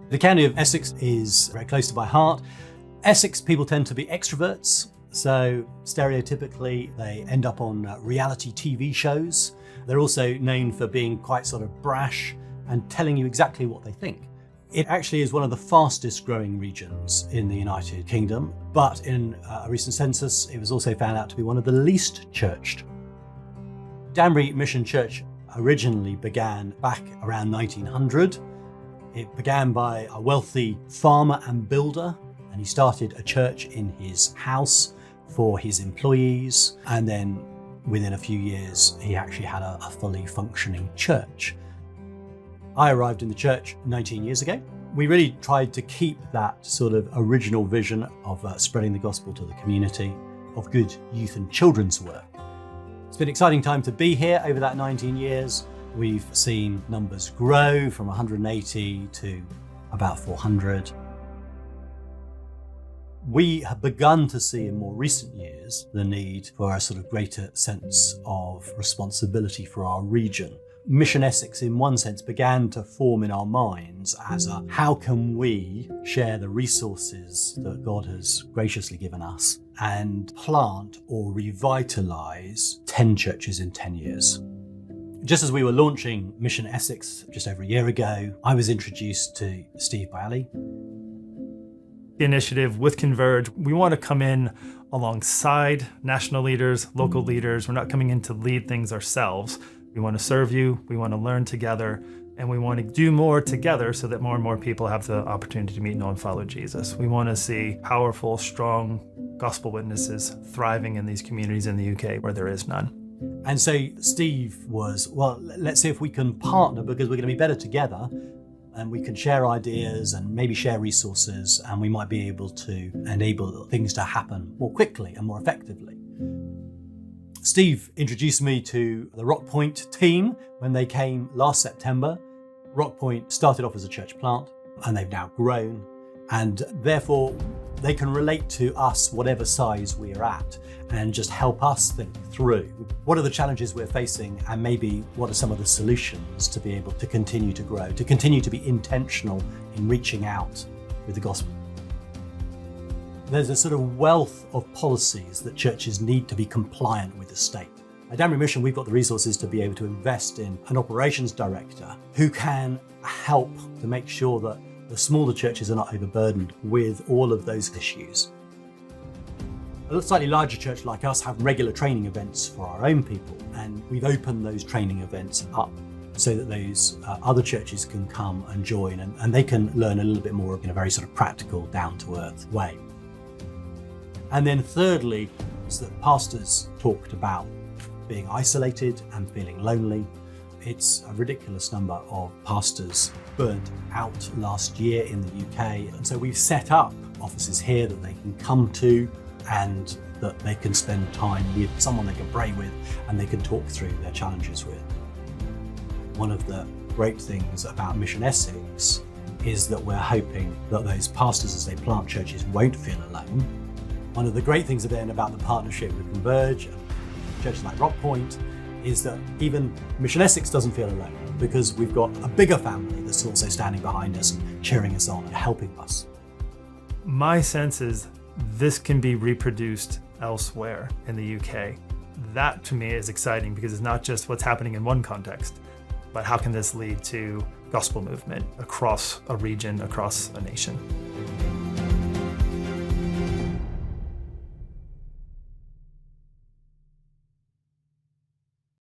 The county of Essex is very close to my heart. Essex people tend to be extroverts, so stereotypically they end up on reality TV shows. They're also known for being quite sort of brash and telling you exactly what they think. It actually is one of the fastest growing regions in the United Kingdom, but in a recent census, it was also found out to be one of the least churched. Danbury Mission Church originally began back around 1900. It began by a wealthy farmer and builder, and he started a church in his house for his employees. And then within a few years, he actually had a fully functioning church. I arrived in the church 19 years ago. We really tried to keep that sort of original vision of spreading the gospel to the community, of good youth and children's work. It's been an exciting time to be here over that 19 years. We've seen numbers grow from 180 to about 400. We have begun to see in more recent years the need for a sort of greater sense of responsibility for our region. Mission Essex, in one sense, began to form in our minds as a how can we share the resources that God has graciously given us and plant or revitalize 10 churches in 10 years. Just as we were launching Mission Essex just over a year ago, I was introduced to Steve Bialy. The initiative with Converge, we want to come in alongside national leaders, local leaders. We're not coming in to lead things ourselves. We want to serve you, we want to learn together, and we want to do more together so that more and more people have the opportunity to meet, know, and follow Jesus. We want to see powerful, strong gospel witnesses thriving in these communities in the UK where there is none. And so Steve was, well, let's see if we can partner because we're going to be better together and we can share ideas and maybe share resources and we might be able to enable things to happen more quickly and more effectively. Steve introduced me to the Rock Point team when they came last September. Rock Point started off as a church plant and they've now grown, and therefore they can relate to us whatever size we're at and just help us think through what are the challenges we're facing and maybe what are some of the solutions to be able to continue to grow, to continue to be intentional in reaching out with the gospel. There's a sort of wealth of policies that churches need to be compliant with the state. At Danbury Mission, we've got the resources to be able to invest in an operations director who can help to make sure that the smaller churches are not overburdened with all of those issues. A slightly larger church like us have regular training events for our own people, and we've opened those training events up so that those other churches can come and join and they can learn a little bit more in a very sort of practical, down-to-earth way. And then thirdly, is that pastors talked about being isolated and feeling lonely. It's a ridiculous number of pastors burnt out last year in the UK. And so we've set up offices here that they can come to and that they can spend time with someone they can pray with and they can talk through their challenges with. One of the great things about Mission Essex is that we're hoping that those pastors, as they plant churches, won't feel alone. One of the great things then about the partnership with Converge and churches like Rock Point is that even Mission Essex doesn't feel alone because we've got a bigger family that's also standing behind us and cheering us on and helping us. My sense is this can be reproduced elsewhere in the UK. That to me is exciting because it's not just what's happening in one context, but how can this lead to gospel movement across a region, across a nation?